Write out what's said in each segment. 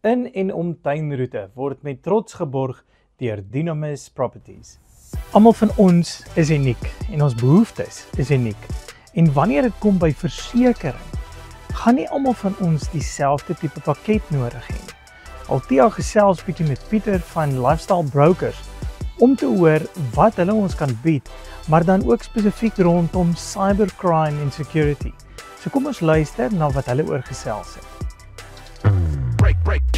In en om tuinroete word met trots geborg deur Dynamis Properties. Almal van ons is uniek en ons behoeftes is uniek. En wanneer dit kom by versekering, gaan nie almal van ons dieselfde tipe pakket nodig hê. Althea gesels bietjie met Pieter van Lifestyle Brokers om te hoor wat hulle ons kan bied, maar dan ook spesifiek rondom cybercrime en security. So kom ons luister na wat hulle oor gesels het. Break it down.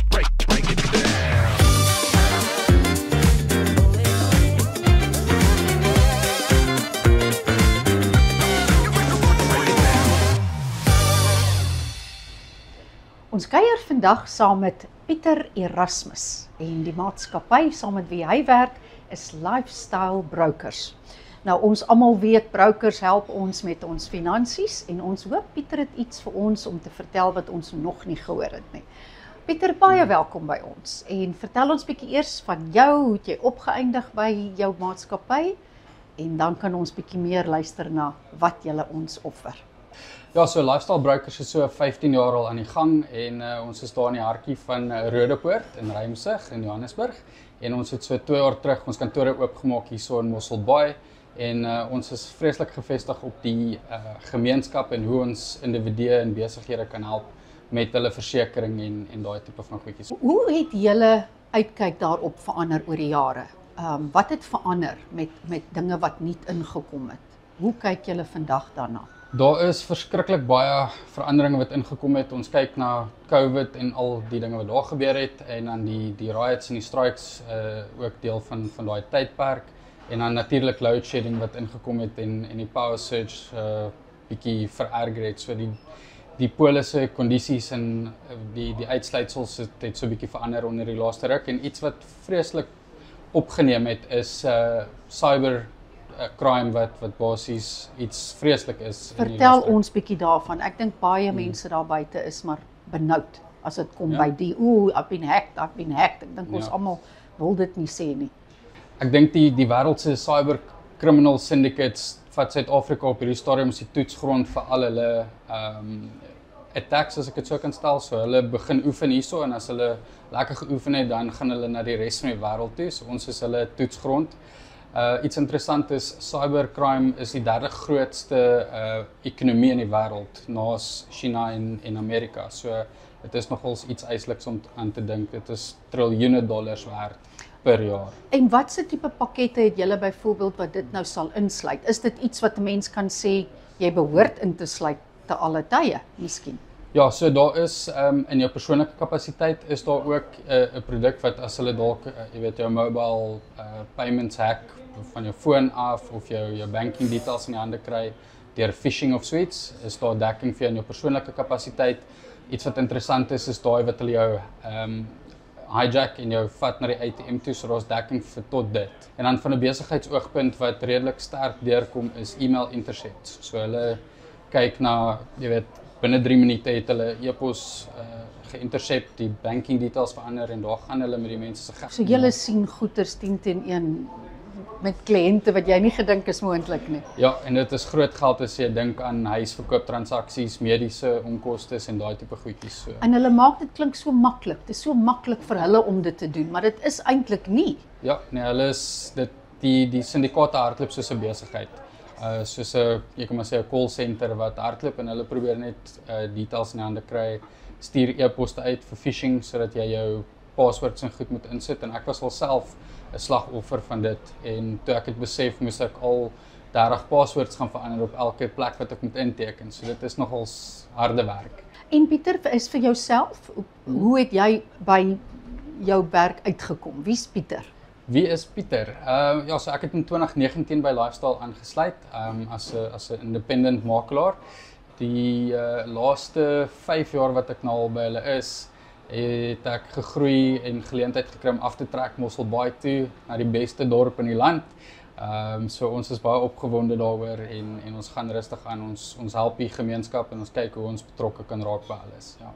Ons kuier vandag saam met Pieter Erasmus en die maatskappy saam met wie hy werk is Lifestyle Brokers. Nou ons almal weet brokers help ons met ons finansies en ons hoop Pieter het iets vir ons om te vertel wat ons nog nie gehoor het nie. Pieter, baie welkom by ons en vertel ons bietjie eers van jou, hoe het jy opgeëindig by jou maatskappy en dan kan ons bietjie meer luister na wat julle ons offer. Ja, so Lifestyle Brokers is so 15 jaar al aan die gang en ons is daar in die hartjie van Rodepoort in Rymsig in Johannesburg en ons het so 2 jaar terug ons kantore oopgemaak hier so in Mossel Bay en ons is vreeslik gefestig op die gemeenskap en hoe ons individue en besighede kan help met hulle versekering en daai tipe van goedjies. Hoe het julle uitkyk daarop verander oor die jare? Wat het verander met dinge wat nie ingekom het? Hoe kyk julle vandag daarna? Daar is verskriklik baie veranderinge wat ingekom het. Ons kyk na COVID en al die dinge wat daar gebeur het en dan die riots en die strikes ook deel van daai tydperk en dan natuurlik load shedding wat ingekom het en die power surge bietjie vererger het. So die polisse kondisies en die uitsluitsels het so bietjie verander onder die laaste ruk en iets wat vreeslik opgeneem het is cyber crime wat basies iets vreeslik is. Vertel ons bietjie daarvan. Ek dink baie mense daar buite is maar benoud as dit kom by die I've been hacked. Ek dink ons almal wil dit nie sê nie. Ek dink die wêreld se cyber criminal syndicates vat Suid-Afrika op hierdie stadium as die toetsgrond vir al hulle attacks, as ek dit so kan stel. So hulle begin oefen hierso en as hulle lekker geoefen het, dan gaan hulle na die res van die wêreld toe. So ons is hulle toetsgrond. Iets interessant is, cybercrime is die 3de grootste ekonomie in die wêreld, naas China en Amerika. So dit is nogals iets eisliks om aan te dink. Dit is triljoene dollars werd per jaar. En watse tipe pakkette het julle byvoorbeeld wat dit nou sal insluit? Is dit iets wat 'n mens kan sê jy behoort in te sluit te alle tye, miskien? Ja, so daar is in jou persoonlike kapasiteit is daar ook 'n produk wat as hulle dalk jy weet jou mobile payments hack van jou foon af of jou banking details in die hande kry deur phishing of suits, is daar dekking vir jou in jou persoonlike kapasiteit. Iets wat interessant is daai wat hulle jou hijack en jou vat na die ATM toe, so daar's dekking vir tot dit. En dan van 'n besigheidsoogpunt wat redelik sterk deurkom is email intercepts. So hulle kyk na, jy weet, binne 3 minute het hulle e-pos geïntercept, die banking details verander en daar gaan hulle met die mense se geld. So julle sien goeders 10 teen 1 met kliënte wat jy nie gedink is moontlik nie. Ja, en dit is groot geld as jy dink aan huisverkooptransaksies, mediese onkoste en daai tipe goedjies so. En hulle maak dit klink so maklik. Dit is so maklik vir hulle om dit te doen, maar dit is eintlik nie. Ja, nee, hulle is die syndikaate hardloop soos 'n besigheid. Soos 'n jy kan maar sê 'n call center wat hardloop en hulle probeer net details in die hande kry, stuur e-poste uit vir phishing sodat jy jou passwords en goed moet insit en ek was al self 'n slagoffer van dit en toe ek het besef moes ek al 30 passwords gaan verander op elke plek wat ek moet inteken. So dit is nogals harde werk. En Pieter, is vir jouself, hoe het jy by jou werk uitgekom? Wie's Pieter? Wie is Pieter? Ja, so ek het in 2019 by Lifestyle aangesluit as 'n independent makelaar. Die laaste 5 jaar wat ek nou al by hulle is, het ek gegroei en geleentheid gekry om af te trek Mossel Bay toe na die beste dorp in die land. So ons is baie opgewonde daaroor en ons gaan rustig aan. Ons help die gemeenskap en ons kyk hoe ons betrokke kan raak by alles. Ja.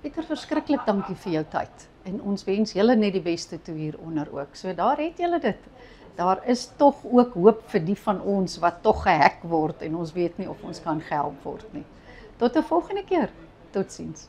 Pieter, verskriklik dankie vir jou tyd. En ons wens julle net die beste toe hieronder ook. So daar het julle dit. Daar is tog ook hoop vir die van ons wat tog gehack word en ons weet nie of ons kan gehelp word nie. Tot 'n volgende keer. Totsiens.